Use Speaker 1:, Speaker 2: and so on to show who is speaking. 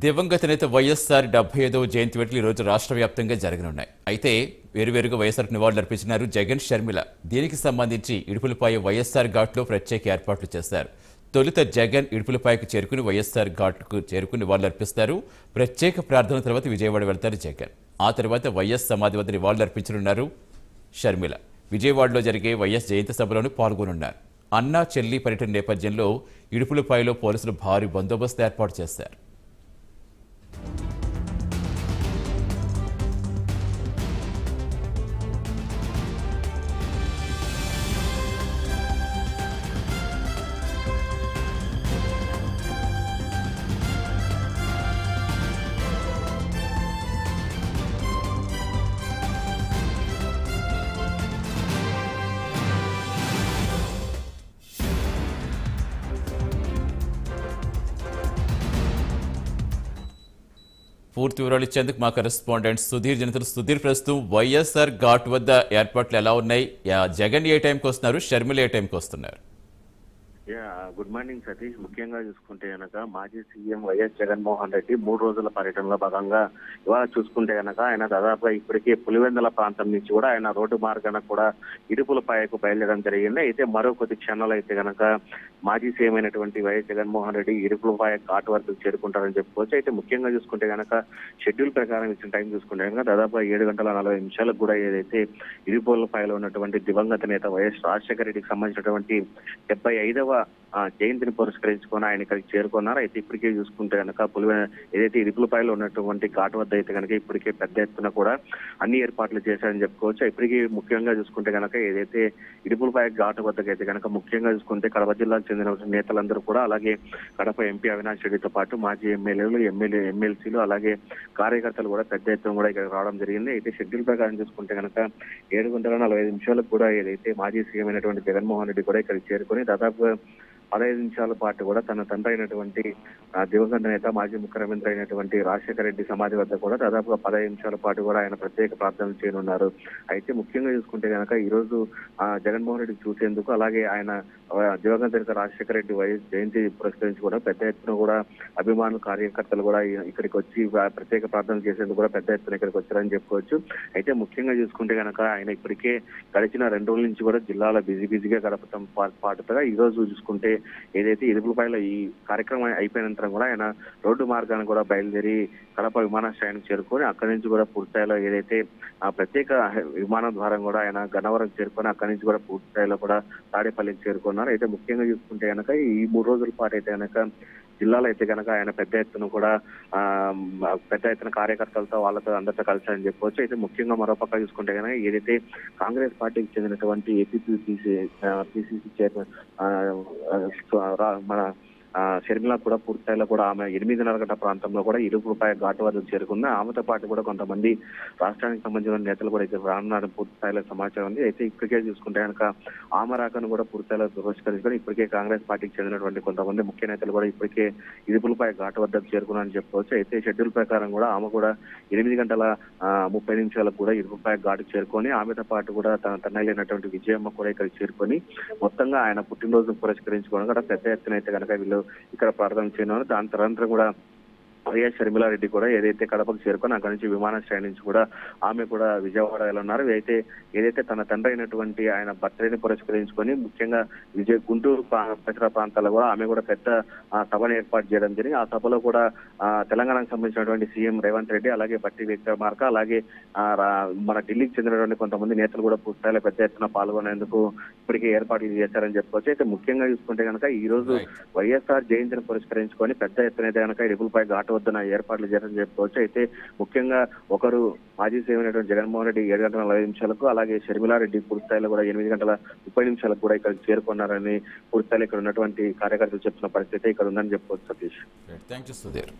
Speaker 1: దివంగత నేత వైఎస్ఆర్ 75వ జయంతి వేడుకలు ఈరోజు రాష్ట్ర వ్యాప్తంగా జరగనున్నాయి. అయితే వేరువేరుగా వైఎస్ఆర్కు నివాళులు అర్పించినారు జగన్, షర్మిల. దీనికి సంబంధించి ఇడుపులపాయ వైఎస్ఆర్ ఘాట్లో ప్రత్యేక ఏర్పాట్లు చేశారు. తొలుత జగన్ ఇడుపులపాయకు చేరుకుని వైఎస్ఆర్ ఘాట్కు చేరుకుని నివాళులు అర్పిస్తారు. ప్రత్యేక ప్రార్థన తర్వాత విజయవాడ వెళ్తారు జగన్. ఆ తర్వాత వైఎస్ సమాధి వద్ద నివాళులు అర్పించనున్నారు షర్మిల. విజయవాడలో జరిగే వైఎస్ జయంతి సభలోనూ పాల్గొనున్నారు. అన్నా చెల్లి పర్యటన నేపథ్యంలో ఇడుపులపాయలో పోలీసులు భారీ బందోబస్తు ఏర్పాటు చేశారు. పూర్తి వివరాలు ఇచ్చేందుకు మా కరెస్పాండెంట్ సుధీర్ జనతలు. సుధీర్, ప్రస్తుతం వైఎస్ఆర్ ఘాట్ వద్ద ఏర్పాట్లు ఎలా ఉన్నాయి? జగన్ ఏ టైంకి వస్తున్నారు, షర్మిల ఏ టైంకి వస్తున్నారు?
Speaker 2: Good morning Satish. ముఖ్యంగా చూసుకుంటే గనక మాజీ సీఎం వైఎస్ జగన్మోహన్ రెడ్డి 3 రోజుల పర్యటనలో భాగంగా ఇవాళ చూసుకుంటే గనక ఆయన దాదాపుగా ఇప్పటికే పులివెందుల ప్రాంతం నుంచి కూడా ఆయన రోడ్డు మార్గాన కూడా ఇడుపులపాయకు బయలుదేరడం జరిగింది. అయితే మరో కొద్ది క్షణాలు అయితే గనక మాజీ సీఎం అయినటువంటి వైఎస్ జగన్మోహన్ రెడ్డి ఇడుపులపాయ ఘాట్ వరకు చేరుకుంటారని చెప్పుకోవచ్చు. అయితే ముఖ్యంగా చూసుకుంటే గనక షెడ్యూల్ ప్రకారం ఇచ్చిన టైం చూసుకుంటే కనుక దాదాపుగా 7:40 కూడా ఏదైతే ఇడుపులపాయలో ఉన్నటువంటి దివంగత నేత వైఎస్ రాజశేఖర రెడ్డికి సంబంధించినటువంటి 75వ జయంతిని పురస్కరించుకొని ఆయన ఇక్కడికి చేరుకున్నారు. అయితే ఇప్పటికే చూసుకుంటే కనుక ఏదైతే ఇడుపులపాయలో ఉన్నటువంటి ఘాట్ వద్ద అయితే కనుక ఇప్పటికే పెద్ద ఎత్తున కూడా అన్ని ఏర్పాట్లు చేశారని చెప్పుకోవచ్చు. ఇప్పటికీ ముఖ్యంగా చూసుకుంటే కనుక ఏదైతే ఇడుపులపాయ ఘాట్ వద్దకు అయితే కనుక ముఖ్యంగా చూసుకుంటే కడప జిల్లాకు చెందిన నేతలందరూ కూడా, అలాగే కడప ఎంపీ అవినాష్ రెడ్డితో పాటు మాజీ ఎమ్మెల్యేలు, ఎమ్మెల్సీలు, అలాగే కార్యకర్తలు కూడా పెద్ద ఎత్తున కూడా ఇక్కడ రావడం జరిగింది. అయితే షెడ్యూల్ ప్రకారం చూసుకుంటే కనుక 7:45 కూడా ఏదైతే మాజీ సీఎం అయినటువంటి జగన్మోహన్ రెడ్డి కూడా ఇక్కడికి చేరుకొని దాదాపుగా 15 నిమిషాల పాటు కూడా తన తండ్రి అయినటువంటి దివంగత నేత మాజీ ముఖ్యమంత్రి అయినటువంటి రాజశేఖర రెడ్డి సమాధి వద్ద కూడా దాదాపుగా 15 నిమిషాల పాటు కూడా ఆయన ప్రత్యేక ప్రార్థనలు చేయనున్నారు. అయితే ముఖ్యంగా చూసుకుంటే కనుక ఈ రోజు జగన్మోహన్ రెడ్డి చూసేందుకు, అలాగే ఆయన దివంగత నేత రాజశేఖర రెడ్డి వైఎస్ జయంతి పురస్కరించి కూడా పెద్ద ఎత్తున కూడా అభిమానులు, కార్యకర్తలు కూడా ఇక్కడికి వచ్చి ప్రత్యేక ప్రార్థనలు చేసేందుకు కూడా పెద్ద ఎత్తున ఇక్కడికి వచ్చారని చెప్పుకోవచ్చు. అయితే ముఖ్యంగా చూసుకుంటే కనుక ఆయన ఇప్పటికే గడిచిన 2 రోజుల నుంచి కూడా జిల్లాలో బిజీగా గడపడం పాటుగా ఈ రోజు చూసుకుంటే ఏదైతే ఇడుపులపాయలో ఈ కార్యక్రమం అయిపోయినంతరం కూడా ఆయన రోడ్డు మార్గాన్ని కూడా బయలుదేరి కడప విమానాశ్రయానికి చేరుకొని అక్కడి నుంచి కూడా పూర్తిస్థాయిలో ఏదైతే ప్రత్యేక విమానం ద్వారా కూడా ఆయన గన్నవరం చేరుకొని అక్కడి నుంచి కూడా పూర్తిస్థాయిలో కూడా తాడేపల్లికి చేరుకున్నారు. అయితే ముఖ్యంగా చూసుకుంటే కనుక ఈ 3 రోజుల పాటు అయితే కనుక జిల్లాలో అయితే కనుక ఆయన పెద్ద ఎత్తున కార్యకర్తలతో వాళ్ళతో అందరితో కలిసారని చెప్పుకోవచ్చు. అయితే ముఖ్యంగా మరోపక్క చూసుకుంటే కనుక ఏదైతే కాంగ్రెస్ పార్టీకి చెందినటువంటి పిసిసి చైర్మన్ మన షర్మిల కూడా పూర్తిస్థాయిలో కూడా ఆమె 8:30 ప్రాంతంలో కూడా ఇడుపులపాయ ఘాట్ వద్దకు చేరుకుంది. ఆమెతో పాటు కూడా కొంతమంది రాష్ట్రానికి సంబంధించిన నేతలు కూడా ఇక్కడ రానున్నారు పూర్తిస్థాయిలో సమాచారం ఉంది. అయితే ఇప్పటికే చూసుకుంటే కనుక ఆమె రాకను కూడా పూర్తిస్థాయిలో పురస్కరించుకొని ఇప్పటికే కాంగ్రెస్ పార్టీకి చెందినటువంటి కొంతమంది ముఖ్య నేతలు కూడా ఇప్పటికే ఇడుపులపాయ ఘాట్ వద్దకు చేరుకున్నారని చెప్పుకోవచ్చు. అయితే షెడ్యూల్ ప్రకారం కూడా ఆమె కూడా 8:30 కూడా ఇడుపులపాయ ఘాటుకు చేరుకొని ఆమెతో పాటు కూడా తన తనయులు అయినటువంటి విజయమ్మ కూడా ఇక్కడికి చేరుకొని మొత్తంగా ఆయన పుట్టినరోజు పురస్కరించుకోవడం కూడా పెద్ద ఎత్తున అయితే కనుక వీళ్ళు ఇక్కడ ప్రార్థన చేయనున్నారు. దాని తర్వాత కూడా వైఎస్ షర్మిలారెడ్డి కూడా ఏదైతే కడపకు చేరుకొని అక్కడి నుంచి విమానాశ్రయం నుంచి కూడా ఆమె కూడా విజయవాడ ఉన్నారు. ఏదైతే తన తండ్రి అయినటువంటి ఆయన బర్త్డేని పురస్కరించుకొని ముఖ్యంగా గుంటూరు పరిసర ప్రాంతాల్లో కూడా ఆమె కూడా పెద్ద సభను ఏర్పాటు చేయడం జరిగింది. ఆ సభలో కూడా తెలంగాణకు సంబంధించినటువంటి సీఎం రేవంత్ రెడ్డి, అలాగే బట్టి విక్రమార్క, అలాగే మన ఢిల్లీకి చెందినటువంటి కొంతమంది నేతలు కూడా పూర్తిస్థాయిలో పెద్ద ఎత్తున పాల్గొనేందుకు ఇప్పటికే ఏర్పాట్లు చేశారని చెప్పుకోవచ్చు. అయితే ముఖ్యంగా చూసుకుంటే కనుక ఈ రోజు వైఎస్ఆర్ జయంతిని పురస్కరించుకొని పెద్ద ఎత్తున అయితే కనుక ఇడుపులపాయ ఘాట్ వద్ద ఏర్పాట్లు చేయాలని చెప్పుకోవచ్చు. అయితే ముఖ్యంగా ఒకరు మాజీ సీఎం అయినటువంటి జగన్మోహన్ రెడ్డి 7:40 అలాగే షర్మిలారెడ్డి పూర్తిస్థాయిలో కూడా 8:30 కూడా ఇక్కడ చేరుకున్నారని పూర్తిస్థాయిలో ఇక్కడ ఉన్నటువంటి కార్యకర్తలు చెప్తున్న పరిస్థితి ఇక్కడ ఉందని చెప్పుకోవచ్చు. Satish,
Speaker 1: thank you Sudheer.